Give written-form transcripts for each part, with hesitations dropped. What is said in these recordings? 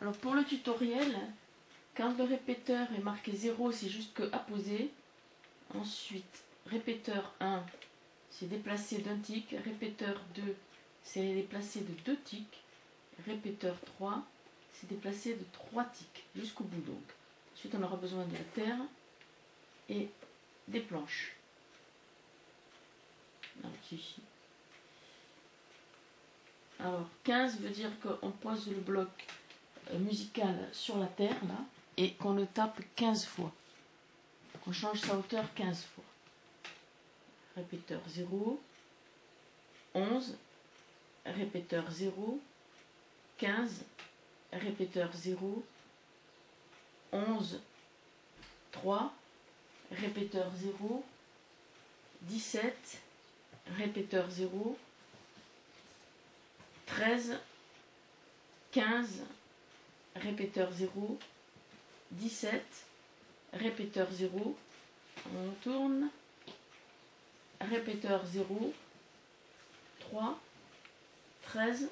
Alors pour le tutoriel, quand le répéteur est marqué 0, c'est juste que apposé. Ensuite, répéteur 1, c'est déplacé d'un tic. Répéteur 2, c'est déplacé de 2 tics. Répéteur 3, c'est déplacé de 3 tics, jusqu'au bout donc. Ensuite, on aura besoin de la terre et des planches. Alors, ici. Alors, 15 veut dire qu'on pose le bloc musical sur la terre, là, et qu'on le tape 15 fois. On change sa hauteur 15 fois. Répéteur 0, 11, répéteur 0, 15, répéteur 0, 11, 3, répéteur 0, 17, répéteur 0, 13, 15, répéteur 0, 17, répéteur 0, on tourne, répéteur 0, 3, 13,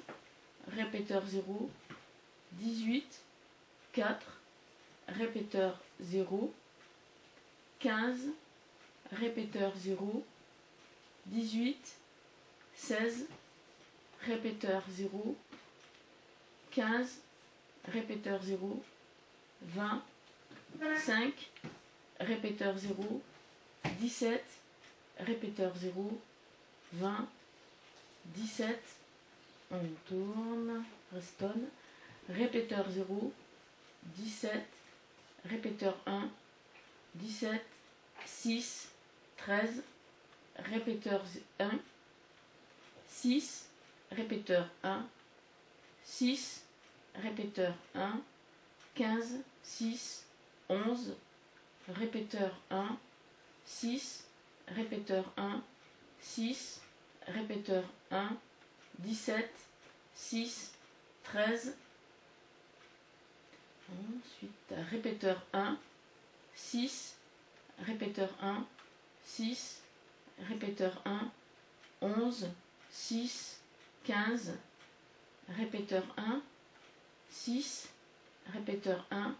répéteur 0, 18, 4, répéteur 0, 15, répéteur 0, 18, 16, répéteur 0, 15, répéteur 0, 20, 5, répéteur 0, 17, répéteur 0, 20, 17, on tourne, restonne, répéteur 0, 17, répéteur 1, 17, 6, 13, répéteur 1, 6, répéteur 1, 6, répéteur 1, 15, 6, 11, répéteur 1, 6, répéteur 1, 6, répéteur 1, 17, 6, 13, ensuite répéteur 1, 6, répéteur 1, 6, répéteur 1, 11, 6, 15, répéteur 1, 6, répéteur 1,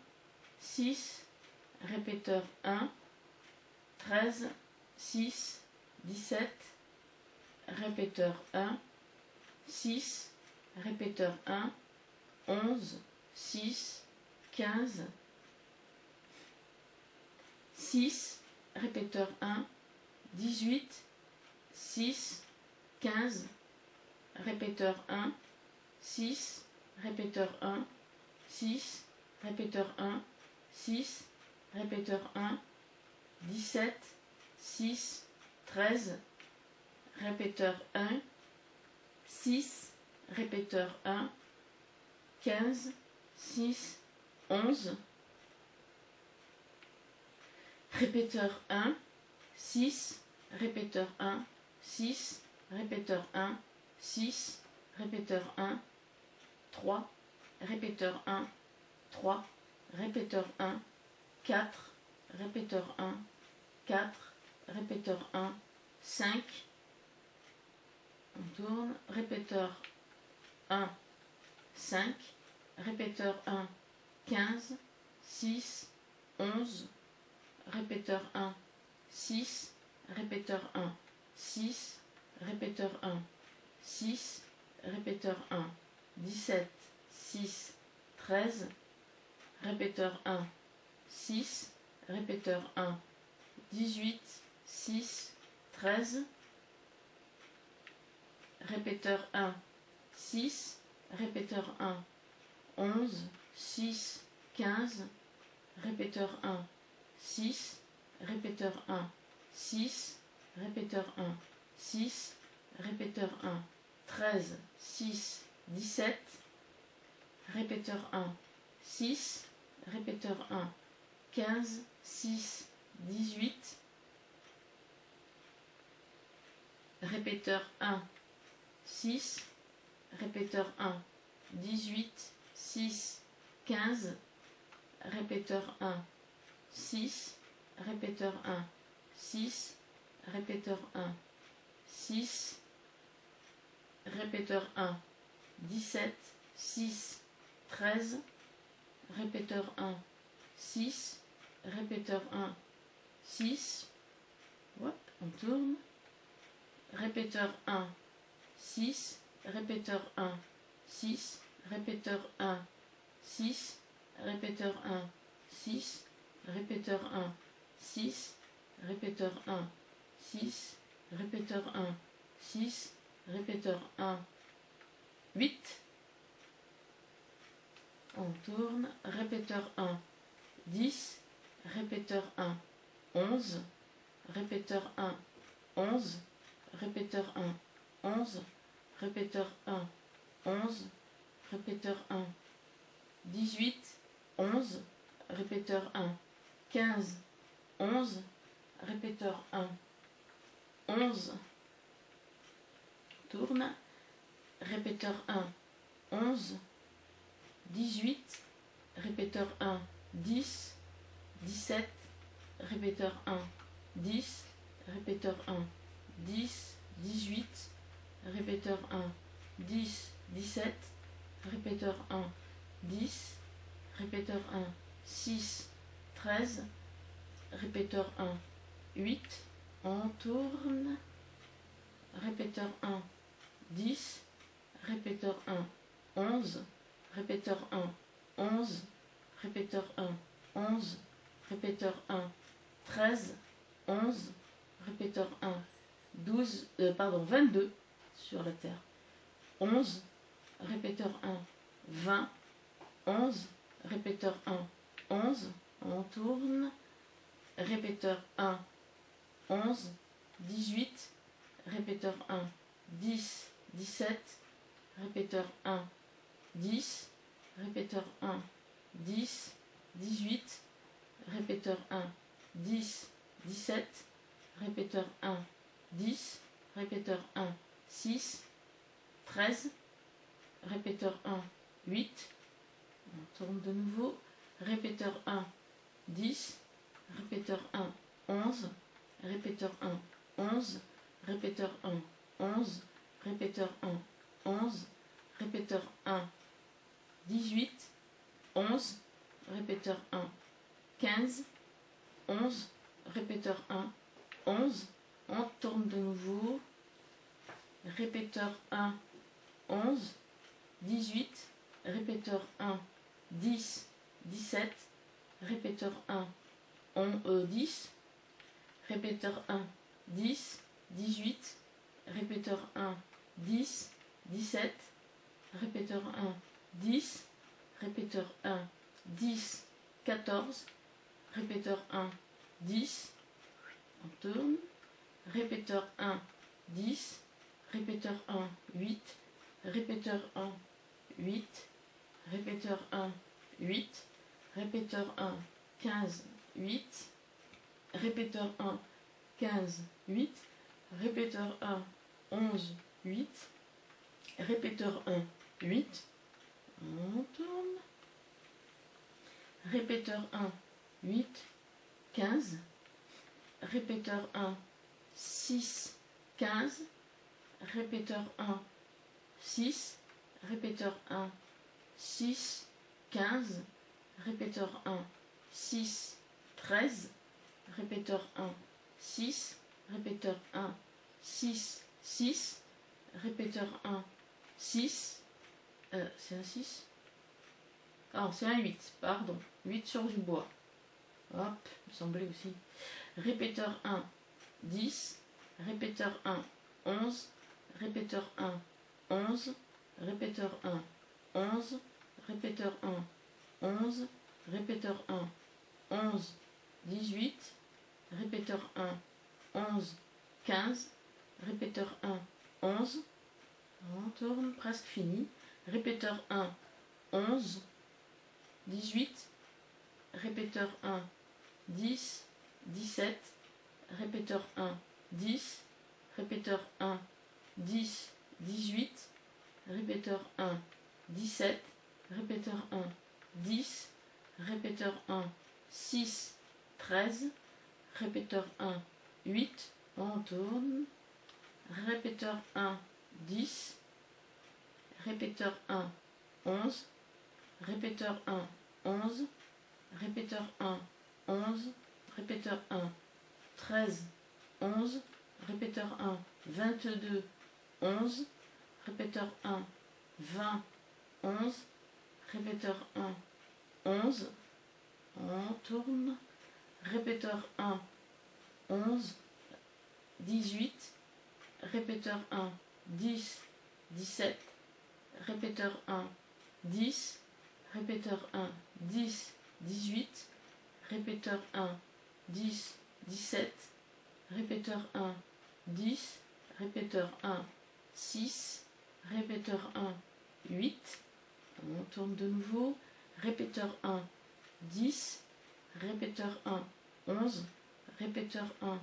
6, répéteur 1, 13, 6, 17, répéteur 1, 6, répéteur 1, 11, 6, 15, 6, répéteur 1, 18, 6, 15, répéteur 1, 6, répéteur 1, 6, répéteur 1, 6, répéteur 1, 17, 6, 13, répéteur 1, 6, répéteur 1, 15, 6, 11, répéteur 1, 6, répéteur 1, 6, répéteur 1, 6, répéteur 1, 3, répéteur 1, 3, répéteur 1, 4, répéteur 1, 4, répéteur 1, 5, on tourne, répéteur 1, 5, répéteur 1, 15, 6, 11, répéteur 1, 6, répéteur 1, 6, répéteur 1, 6, répéteur 1, 17, 6, 13, répéteur 1, 6, répéteur 1, 18, 6, 13, répéteur 1, 6, répéteur 1, 11, 6, 15, répéteur 1, 6, répéteur 1, 6, répéteur 1, 6, répéteur 1, 13, 6, 17, répéteur 1, 6, répéteur 1, 15, 6, 18, répéteur 1, 6, répéteur 1, 18, 6, 15, répéteur 1, 6, répéteur 1, 6, répéteur 1, 6, répéteur 1, 17, 6, 13, répéteur 1, 6, répéteur 1, 6, hop, on tourne, répéteur 1, 6, répéteur 1, 6, répéteur 1, 6, répéteur 1, 6, répéteur 1, 6, répéteur 1, 6, répéteur 1, 6, répéteur 1, 8, on tourne, répéteur 1, 10, répéteur 1, 11, répéteur 1, 11, répéteur 1, 11, répéteur 1, 11, répéteur 1, 18, 11, répéteur 1, 15, 11, répéteur 1, 11, tourne, répéteur 1, 11, 18, répéteur 1, 10, 17, répéteur 1, 10, répéteur 1, 10, 18, répéteur 1, 10, 17, répéteur 1, 10, répéteur 1, 6, 13, répéteur 1, 8, on tourne, répéteur 1, 10, répéteur 1, 11, répéteur 1, 11, répéteur 1, 11, répéteur 1, 13, 11, répéteur 1, 12, 22 sur la terre, 11, répéteur 1, 20, 11, répéteur 1, 11, on tourne, répéteur 1, 11, 18, répéteur 1, 10, 17, répéteur 1, 10, répéteur 1, 10, 18, répéteur 1, 10, 17, répéteur 1, 10, répéteur 1, 6, 13, répéteur 1, 8, on tourne de nouveau, répéteur 1, 10, répéteur 1, 11, répéteur 1, 11, répéteur 1, 11, répéteur 1, 11, répéteur 1, 18, 11, répéteur 1, 15, 11, répéteur 1, 11, on tourne de nouveau, répéteur 1, 11, 18, répéteur 1, 10, 17, répéteur 1, 10, répéteur 1, 10, 18, répéteur 1, 10, 17, répéteur 1, 10, répéteur 1, 10, 14, répéteur 1, 10, on tourne, répéteur 1, 10, répéteur 1, 8, répéteur 1, 8, répéteur 1, 8, répéteur 1, 15, 8, répéteur 1, 15, 8, répéteur 1, 11, 8, répéteur 1, 8, on tourne, répéteur 1, 8, 15, répéteur 1, 6, 15, répéteur 1, 6, répéteur 1, 6, 15, répéteur 1, 6, 13, répéteur 1, 6, répéteur 1, 6, 6, répéteur 1, 6, c'est un 6? Ah, c'est un 8, pardon, 8 sur du bois. Hop, il me semblait aussi. Répéteur 1, 10, répéteur 1, 11, répéteur 1, 11, répéteur 1, 11, répéteur 1, 11, répéteur 1, 11, 18, répéteur 1, 11, 15, répéteur 1, 11, on tourne, presque fini, répéteur 1, 11, 18, répéteur 1, 10, 17, répéteur 1, 10, répéteur 1, 10, 18, répéteur 1, 17, répéteur 1, 10, répéteur 1, 6, 13, répéteur 1, 8, on tourne, répéteur 1, 10, répéteur 1, 11, répéteur 1, 11, répéteur 1, 11, répéteur 1, 13, 11, répéteur 1, 22, 11, répéteur 1, 20, 11, répéteur 1, 11, on tourne, répéteur 1, 11, 18, répéteur 1, 10, 17, répéteur 1, 10, répéteur 1, 10, 18, répéteur 1, 10, 17, répéteur 1, 10, répéteur 1, 6, répéteur 1, 8, on tourne de nouveau, répéteur 1, 10, répéteur 1, 11, répéteur 1,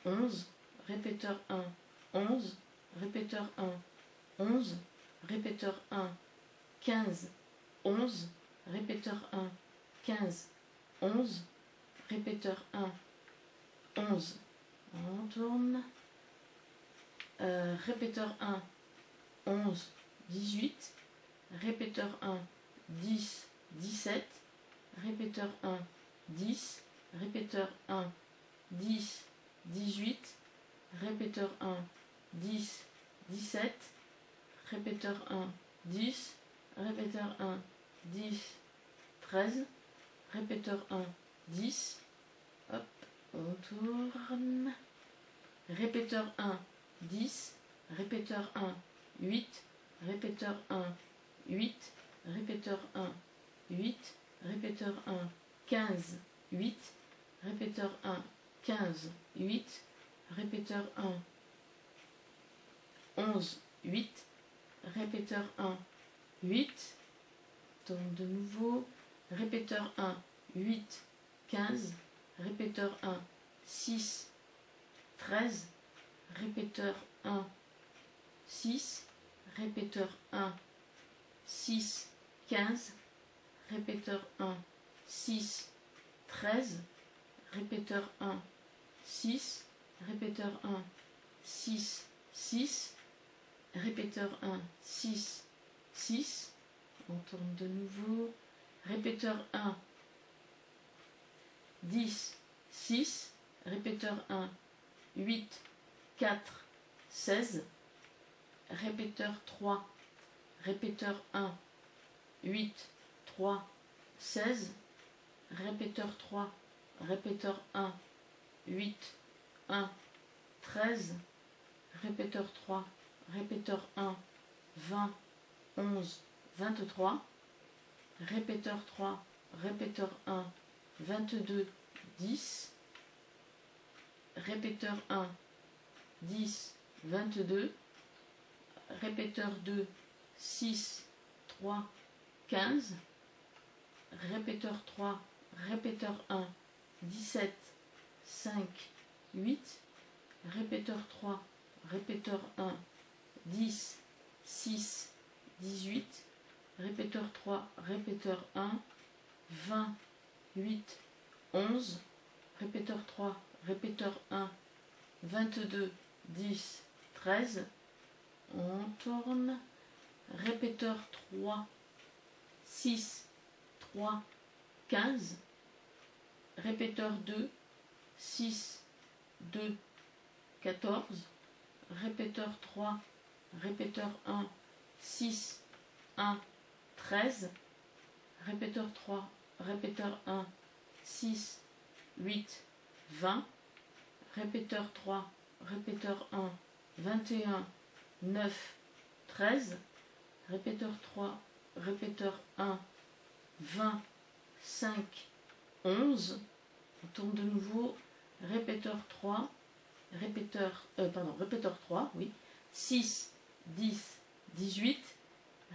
11, répéteur 1, 11, répéteur 1, 11, répéteur 1, 15, 11, répéteur 1, 15, 11, répéteur 1, 11, on tourne, répéteur 1, 11, 18, répéteur 1, 10, 17, répéteur 1, 10, répéteur 1, 10, 18, répéteur 1, 10, 17, répéteur 1, 10, répéteur 1, 10, 13, répéteur 1, 10, hop, on tourne, répéteur 1, 10, répéteur 1, 8, répéteur 1, 8, répéteur 1, 8, répéteur 1, 15, 8, répéteur 1, 15, 8, répéteur 1, 11, 8, répéteur 1, 8, tourne de nouveau, répéteur 1, 8, 15, répéteur 1, 6, 13, répéteur 1, 6, répéteur 1, 6, 15, répéteur 1, 6, 13, répéteur 1, 6, répéteur 1, 6, 6, répéteur 1, 6, 6, on tourne de nouveau, répéteur 1, 10, 6, répéteur 1, 8, 4, 16, répéteur 3, répéteur 1, 8, 3, 16, répéteur 3, répéteur 1, 8, 1, 13, répéteur 3, répéteur 1, 20, 11, 23, répéteur 3, répéteur 1, 22, 10, répéteur 1, 10, 22, répéteur 2, 6, 3, 15, répéteur 3, répéteur 1, 17, 5, 8, répéteur 3, répéteur 1, 10, 6, 18, répéteur 3, répéteur 1, 20, 8, 11, répéteur 3, répéteur 1, 22, 10, 13, on tourne, répéteur 3, 6, 3, 15, répéteur 2, 6, 2, 14, répéteur 3, répéteur 1, 6, 1, 13, répéteur 3, répéteur 1, 6, 8, 20, répéteur 3, répéteur 1, 21, 9, 13, répéteur 3, répéteur 1, 20, 5, 11, on tourne de nouveau, répéteur 3, répéteur 3, oui, 6, 10, 18,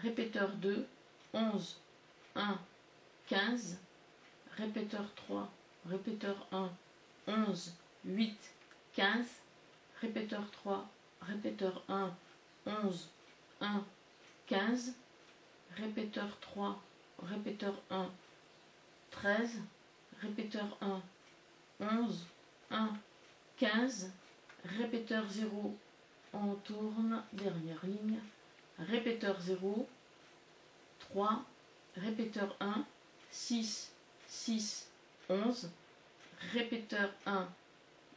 répéteur 2, 11, 1, 15, répéteur 3, répéteur 1, 11, 8, 15, répéteur 3, répéteur 1, 11, 1, 15, répéteur 3, répéteur 1, 13, répéteur 1, 11, 1, 15, répéteur 0, on tourne, dernière ligne, répéteur 0, 3, répéteur 1, 6, 6, 11, répéteur 1,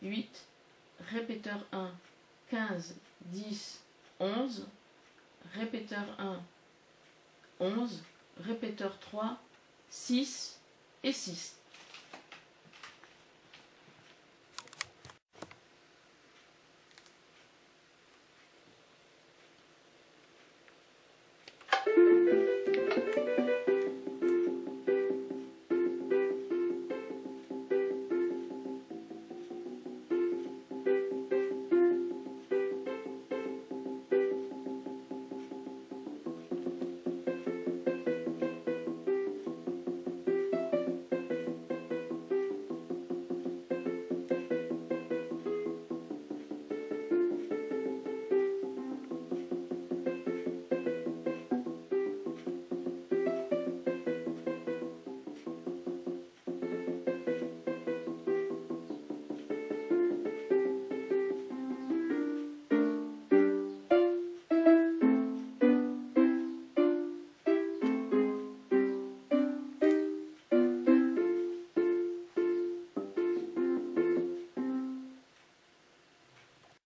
8, répéteur 1, 15, 10, 11, répéteur 1, 11, répéteur 3, 6 et 6.